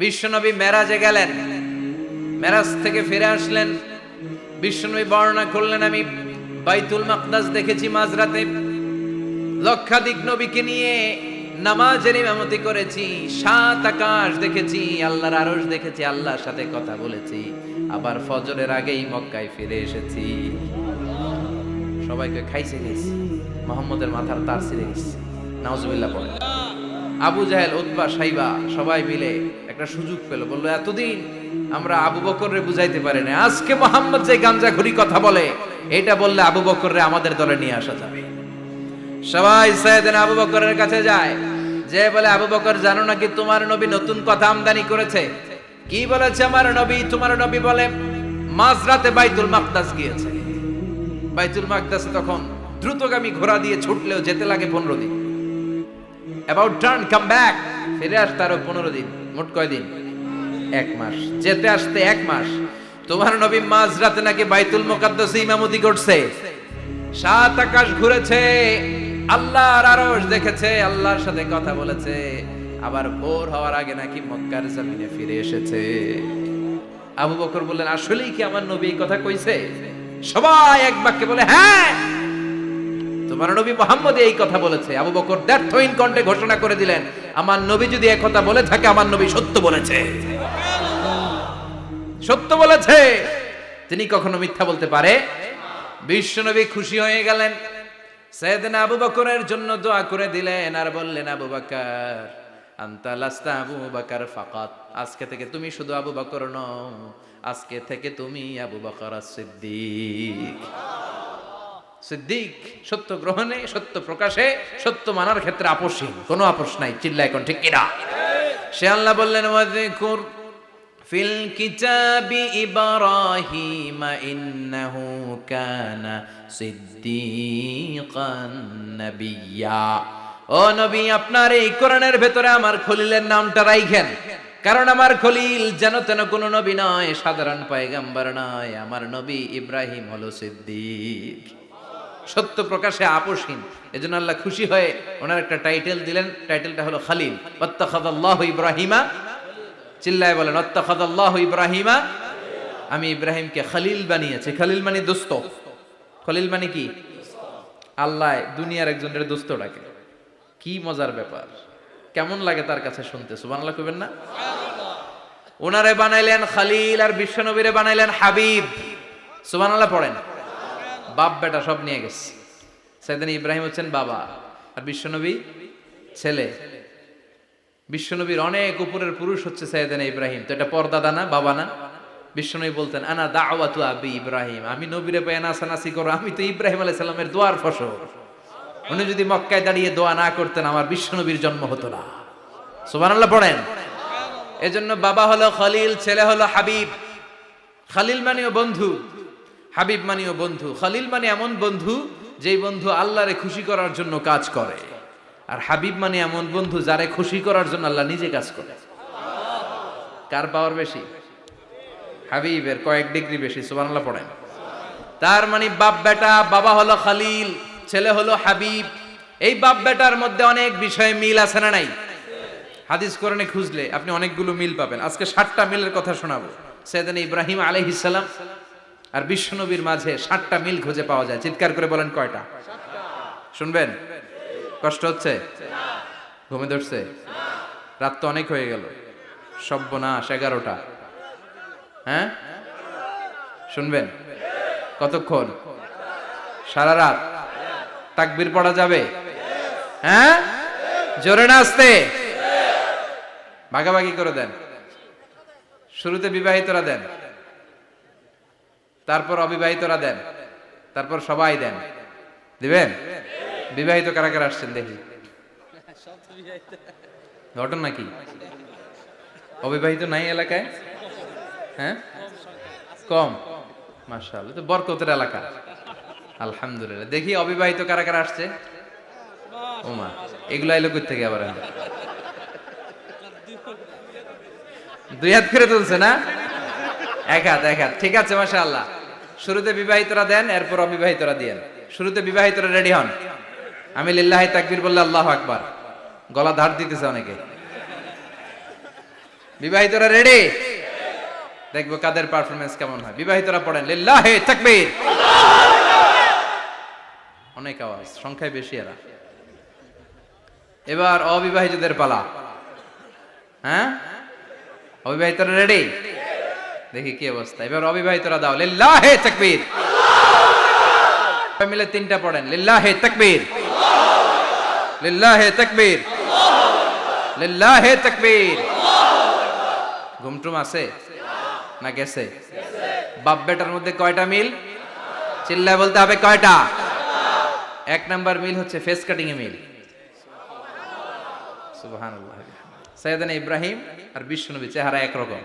বিশ্বনবী মেরাজে গেলেন, মেরাজ থেকে ফিরে আসলেন। বিশ্বনবী বর্ণনা করলেন, আমি বাইতুল মাকদাস দেখেছি মাঝরাতে, লক্ষাধিক নবীকে নিয়ে নামাজের ইমামতি করেছি, 7 আকাশ দেখেছি, আল্লাহর আরশ দেখেছি, আল্লাহর সাথে কথা বলেছি, আবার ফজরের আগেই মক্কায় ফিরে এসেছি। সবাইকে খাইছে গেছি, মুহাম্মদের মাথার তার ছিঁড়ে গেছে, নাউজুবিল্লাহ পড়ে। আবু জাহেল, উতবা, সাইবা সবাই মিলে একটা সুযোগ পেল, বললো এতদিন আমরা আবু বকররে বুঝাইতে পারি না, আজকে মুহাম্মদ যে গাঞ্জাখুরি কথা বলে এটা বললে আবু বকররে আমাদের দলে নিয়ে আসা যাবে। সবাই সাইয়েদনা আবু বকরের কাছে যায়, যে বলে আবু বকর জানো নাকি তোমার নবী নতুন কথা আমদানি করেছে? কি বলেছে আমার নবী? তোমার নবী বলে মাঝরাতে বাইতুল মাকদাস গিয়েছে। বাইতুল মাকদাস তখন দ্রুতগামী ঘোড়া দিয়ে ছুটলেও যেতে লাগে 15 দিন। অ্যাবাউট টার্ন কাম ব্যাক, ফিরে আসতে আরো 15 দিন, মোট কয় দিন? 1 মাস, যেতে আসতে 1 মাস। তোমার নবী মাঝরাতে নাকি বাইতুল মুকাদ্দাসে ইমামতি করছে, 7 আকাশ ঘুরেছে, আল্লাহর আরশ দেখেছে, আল্লাহর সাথে কথা বলেছে, আবার ভোর হওয়ার আগে নাকি মক্কার জমিনে ফিরে এসেছে। আবু বকর বললেন আসলেই কি আমার নবী এই কথা কইছে? সবাই এক বাক্যে বলে হ্যাঁ, তোমার নবী মুহাম্মদ এই কথা বলেছে। আবু বকর দ্ব্যর্থহীন কণ্ঠে ঘোষণা করে দিলেন, আমার নবী যদি এই কথা বলে থাকে, আমার নবী সত্য বলেছে, সত্য বলেছে, তিনি কখনো মিথ্যা বলতে পারে। বিশ্বনবী খুশি হয়ে গেলেন, সাইয়েদনা আবু বকরের জন্য দোয়া করে দিলেন, আর বললেন আবু বকর আনতা লাস্তা আবু বকর ফাকাত, আজকে থেকে তুমি শুধু আবু বকর নও, আজকে থেকে তুমি আবু বকর সিদ্দিক। সিদ্দিক সত্য গ্রহণে, সত্য প্রকাশে, সত্য মানার ক্ষেত্রে আপোষহীন, কোনো আপোষ নাই। চিল্লায় এখন ঠিক কিনা? সে আল্লাহ বললেন ওয়াযকুর ফিল কিতাবি ইব্রাহিম ইন্নাহু কানা সিদ্দিকান নাবিয়্যা। ও নবী, আপনার এই কোরআনের ভেতরে আমার খলিলের নামটা রাখেন, কারণ আমার খলিল যেন তেন কোনো নবী নয়, সাধারণ পয়গম্বর নয়, আমার নবী ইব্রাহিম হলো সিদ্দিক, সত্য প্রকাশে আপোষহীন। এজন্য আল্লাহ খুশি হয়ে ওনার একটা টাইটেল দিলেন, টাইটেলটা হলো খলিল। ওয়াত্তাখাযাল্লাহু ইব্রাহিমা, চিল্লায় বলেন ওয়াত্তাখাযাল্লাহু ইব্রাহিমা, আমি ইব্রাহিমকে খলিল বানিয়েছি। খলিল মানে দোস্ত। খলিল মানে কি? আল্লাহ দুনিয়ার একজনের দোস্ত ডাকে, কি মজার ব্যাপার, কেমন লাগে তার কাছে শুনতে? সুবহানাল্লাহ কইবেন না? ওনারে বানাইলেন খলিল, আর বিশ্বনবীরে বানাইলেন হাবিব। সুবহানাল্লাহ পড়েন। বাপ বেটা সব নিয়ে গেছে। সাইয়েদনা ইব্রাহিম হচ্ছেন বাবা, আর বিশ্বনবী ছেলে। বিশ্বনবীর অনেক উপরের পুরুষ হচ্ছে সাইয়েদনা ইব্রাহিম, তো এটা পর্দাদা না, বাবা না? বিশ্বনবী বলতেন আনা দাওয়াতু আবি ইব্রাহিম, আমি নবীরে পেয়ে নাসানাসি করো, আমি তো ইব্রাহিম আলাইহিস সালামের দোয়ার ফসল। উনি যদি মক্কায় দাঁড়িয়ে দোয়া না করতেন, আমার বিশ্বনবীর জন্ম হতো না। সুবহানাল্লাহ পড়েন। এজন্য বাবা হলো খলিল, ছেলে হলো হাবিব। খলিল মানেও বন্ধু, হাবিব মানেও বন্ধু। খলিল মানে এমন বন্ধু যেই বন্ধু আল্লাহরে খুশি করার জন্য কাজ করে, আর হাবিব মানে এমন বন্ধু যারে খুশি করার জন্য আল্লাহ নিজে কাজ করে। কার পাওয়ার বেশি? হাবিবের কয়েক ডিগ্রি বেশি। সুবহানাল্লাহ পড়েন। তার মানে বাপ বেটা, বাবা হলো খলিল, ছেলে হলো হাবিব। এই বাপ বেটার মধ্যে অনেক বিষয়ে মিল আছে না নাই? হাদিস কোরআনে খুঁজলে আপনি অনেকগুলো মিল পাবেন। আজকে 7টা মিলের কথা শোনাবো। সাইয়েদনা ইব্রাহিম আলাইহিস সালাম আর বিশ্বনবীর মাঝে 7টা মিল খুঁজে পাওয়া যায়। চিৎকার করে বলেন কয়টা? শুনবেন? কষ্ট হচ্ছে? ঘুমে ধরছে? রাত তো অনেক হয়ে গেল, সর্বনাশ 11টা। হ্যাঁ শুনবেন? কতক্ষণ? সারা রাত? তাকবীর পড়া যাবে? হ্যাঁ জোরে না আস্তে? ভাগাভাগি করে দেন। শুরুতে বিবাহিতরা দেন, তারপর অবিবাহিতরা দেন, তারপর সবাই দেন। দিবেন? বিবাহিত কারা কারা আসছেন দেখি? ঘটনা নাকি? অবিবাহিত নাই এলাকায়? হ্যাঁ কম, মাশাআল্লাহ, তো বরকতের এলাকা। আলহামদুলিল্লাহ। দেখি অবিবাহিত কারা কারা আসছে? ওমা, এগুলা এলো কই থেকে আবার? 2 হাত করে তুলছে না? 1 হাত, 1 হাত। ঠিক আছে, মাশাআল্লাহ। শুরুতে বিবাহিতরা দেন, এরপর অবিবাহিতরা দিয়েন। শুরুতে বিবাহিতরা রেডি হন। আমি লিল্লাহি তাকবীর বললে আল্লাহু আকবার। গলা ধার দিতেছে অনেকে। বিবাহিতরা রেডি? দেখবো কাদের পারফরমেন্স কেমন হয়। বিবাহিতরা পড়েন লিল্লাহি তাকবীর। অনেক আওয়াজ, সংখ্যায় বেশি এরা। এবার অবিবাহিতদের পালা। হ্যাঁ, অবিবাহিতরা রেডি? দেখি কি অবস্থা। এবার অবিবাহিতরা দাও লিল্লাহি তাকবীর। মিলে তিনটা পড়েন লিল্লাহি তাকবীর, লিল্লাহি তাকবীর, লিল্লাহি তাকবীর। ঘুমটুম আছে না গেছে? বাপ বেটার মধ্যে কয়টা মিল? চিল্লায় বলতে হবে কয়টা? এক নাম্বার মিল হচ্ছে ফেস কাটিং এ মিল। সুবহানাল্লাহ। সাইয়েদনা ইব্রাহিম আর বিশ্বনবী চেহারা একরকম।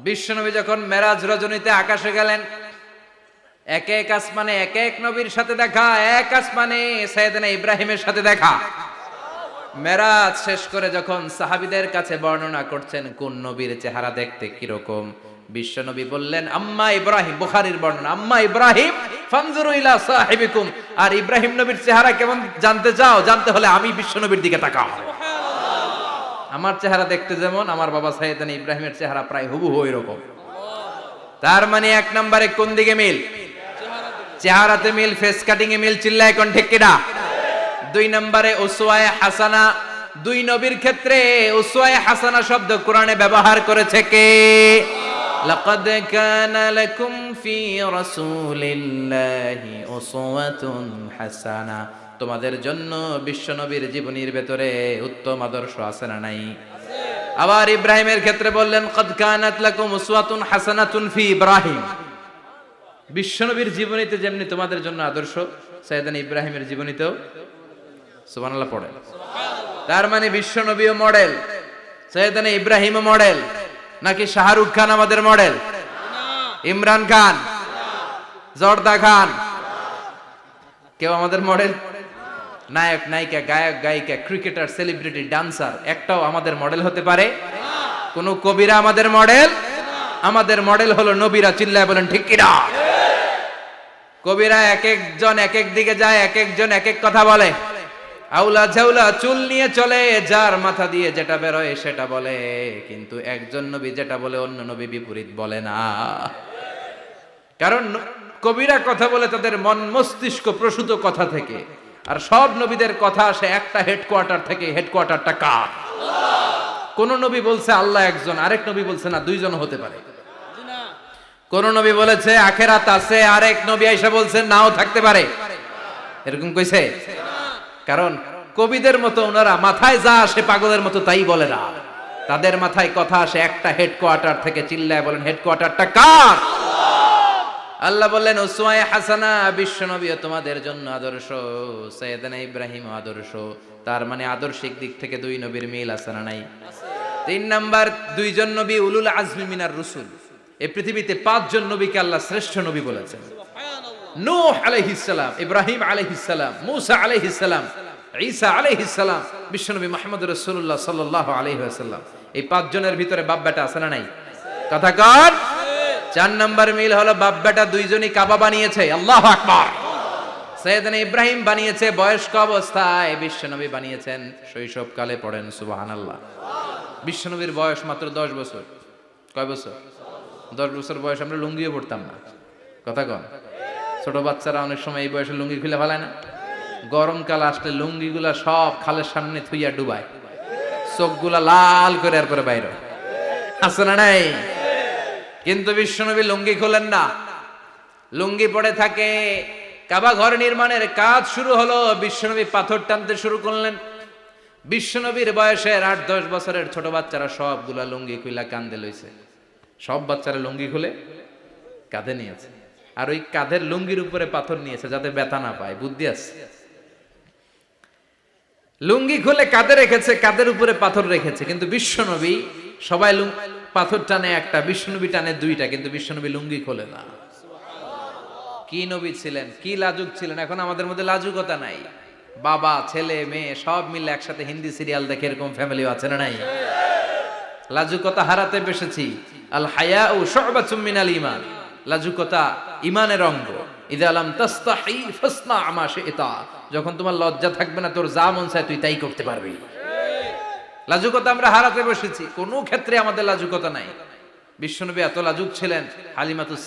বিশ্বনবী যখন মেরাজ রজনীতে আকাশে গেলেন, এক এক আসমানে এক এক নবীর সাথে দেখা, এক আসমানে সাইয়েদনা ইব্রাহিমের সাথে দেখা। মেরাজ শেষ করে যখন সাহাবীদের কাছে বর্ণনা করছেন কোন নবীর চেহারা দেখতে কিরকম, বিশ্বনবী বললেন আম্মা ইব্রাহিম, বুখারীর বর্ণনা, আম্মা ইব্রাহিম ফানজুরু ইলা সাহিবিকুম। আর ইব্রাহিম নবীর চেহারা কেমন জানতে চাও? জানতে হলে আমি বিশ্বনবীর দিকে তাকাও। আমার চেহারা দেখতে যেমন, আমার বাবা সাইয়েদনা ইব্রাহিমের চেহারা প্রায় হুবহু এরকম। তার মানে এক নম্বরে কোন দিকে মিল? চেহারাতে মিল, ফেস কাটিং এ মিল। চিল্লায় কোন ঠিক কিনা? দুই নম্বরে উসওয়ায়ে হাসানা। দুই নবীর ক্ষেত্রে উসওয়ায়ে হাসানা শব্দ কোরআনে ব্যবহার করেছে কে? লাকাদ কানা লাকুম ফি রাসূলিল্লাহি উসওয়াতুন হাসানা। তোমাদের জন্য বিশ্বনবীর জীবনীর ভেতরে উত্তম আদর্শ আছে না নাই? আবার ইব্রাহিমের ক্ষেত্রে বললেন কদ কানাত লাকুম উসওয়াতুন হাসানাতুন ফি ইব্রাহিম। বিশ্বনবীর জীবনীতে যেমনি তোমাদের জন্য আদর্শ, সাইয়েদনা ইব্রাহিমের জীবনীতেও। সুবহানাল্লাহ পড়ে। তার মানে বিশ্বনবীও মডেল, সাইয়েদনা ইব্রাহিমও মডেল। নাকি শাহরুখ খান আমাদের মডেল? ইমরান খান, জর্দা খান, কেউ আমাদের মডেল? নায়ক নায়িকা, গায়ক গায়িকা, ক্রিকেটার, সেলিব্রিটি, ডান্সার একটাও আমাদের মডেল হতে পারে? কোন কবিরা আমাদের মডেল? আমাদের মডেল হলো নবীরা। চিল্লায় বলেন ঠিক কিনা? কবিরা এক একজন এক এক দিকে যায়, এক একজন এক এক কথা বলে। আউলা ঝাউলা চুল নিয়ে চলে, যার মাথা দিয়ে যেটা বেরোয় সেটা বলে। কিন্তু একজন নবী যেটা বলে অন্য নবী বিপরীত বলে না। কারণ কবিরা কথা বলে তাদের মন মস্তিষ্ক প্রসূত কথা থেকে, আর সব নবীদের কথা আসে একটা হেডকোয়ার্টার থেকে। হেডকোয়ার্টারটা কার? কোন নবী বলছে আল্লাহ একজন, আরেক নবী বলছে না দুইজন হতে পারে। কোন নবী বলেছে আখেরাত আছে, আরেক নবী আইসা বলছে নাও থাকতে পারে। এরকম কইছে? কারণ কবিদের মতো ওনারা মাথায় যা আসে পাগলের মতো তাই বলে না। তাদের মাথায় কথা আসে একটা হেডকোয়ার্টার থেকে। চিল্লায় বলেন হেডকোয়ার্টারটা কার? আল্লাহ বললেন উসওয়ায়ে হাসানা, বিশ্বনবীও তোমাদের জন্য আদর্শ, সাইয়েদনা ইব্রাহিম আদর্শ। তার মানে আদর্শিক দিক থেকে দুই নবীর মিল আছে না নাই? তিন নাম্বার, দুইজন নবী উলুল আজমি মিনার রুসুল। এই পৃথিবীতে পাঁচজন নবীকে আল্লাহ শ্রেষ্ঠ নবী বলেছেন। নূহ আলাইহিস সালাম, ইব্রাহিম আলাইহিস সালাম, মূসা আলাইহিস সালাম, ঈসা আলাইহিস সালাম, বিশ্বনবী মুহাম্মদ রাসূলুল্লাহ সাল্লাল্লাহু আলাইহি ওয়াসাল্লাম। এই পাঁচজনের ভিতরে বাপ বেটা আছে না নাই? কথা কর। চার নাম্বার মিল হলো বাপ বেটা দুইজনই কাবা বানিয়েছে। আল্লাহু আকবার। সাইয়েদনা ইব্রাহিম বানিয়েছে বয়স্ক অবস্থায়, বিশ্বনবী বানিয়েছেন শৈশবকালে। পড়েন সুবহানাল্লাহ। বিশ্বনবীর বয়স মাত্র 10 বছর। কয় বছর? 10 বছর বয়স আমরা লুঙ্গিও পড়তাম না। কথা কন। ছোট বাচ্চারা অনেক সময় এই বয়সে লুঙ্গি খুলে ফেলায় না? গরমকাল আসলে লুঙ্গিগুলা সব খালের সামনে থুইয়া ডুবায়, চোখগুলা লাল করে আর করে বাইরে আছে না নাই? কিন্তু বিশ্বনবী লুঙ্গি খোলেন না, লুঙ্গি পড়ে থাকে। কাবা ঘর নির্মাণের কাজ শুরু হলো, বিশ্বনবী পাথর টানতে শুরু করলেন। বিশ্বনবীর বয়সের 8-10 বছরের ছোট বাচ্চারা সবগুলা লুঙ্গি খুইলা কাঁধে লইছে। সব বাচ্চারা লুঙ্গি খুলে কাঁধে নিয়েছে, আর ওই কাঁধের লুঙ্গির উপরে পাথর নিয়েছে যাতে ব্যথা না পায়। বুদ্ধি আছে। লুঙ্গি খুলে কাঁধে রেখেছে, কাঁধের উপরে পাথর রেখেছে। কিন্তু বিশ্বনবী, সবাই পাথর টানে একটা, বিশ্বনবী টানে দুইটা, কিন্তু বিশ্বনবী লুঙ্গি খোলে না। কি নবী ছিলেন, কি লাজুক ছিলেন। এখন আমাদের মধ্যে লাজুকতা নাই। বাবা ছেলে মেয়ে সব মিলে একসাথে হিন্দি সিরিয়াল দেখে, এরকম ফ্যামিলিও আছে না নাই? লাজুকতা হারাতে বসেছি। আল হায়াউ শু'বাতুম মিনাল ঈমান। লাজুকতা ঈমানের অঙ্গ। ইযা লাম তাস্তাহি ফাসনা মা শি'তা। যখন তোমার লজ্জা থাকবে না, তোর যা মন চায় তুই তাই করতে পারবি। লাজুকতা আমরা হারাতে বসেছি, কোনো ক্ষেত্রে আমাদের লাজুকতা নাই। বিশ্বনবী এত লাজুক ছিলেন, হালিমাতুস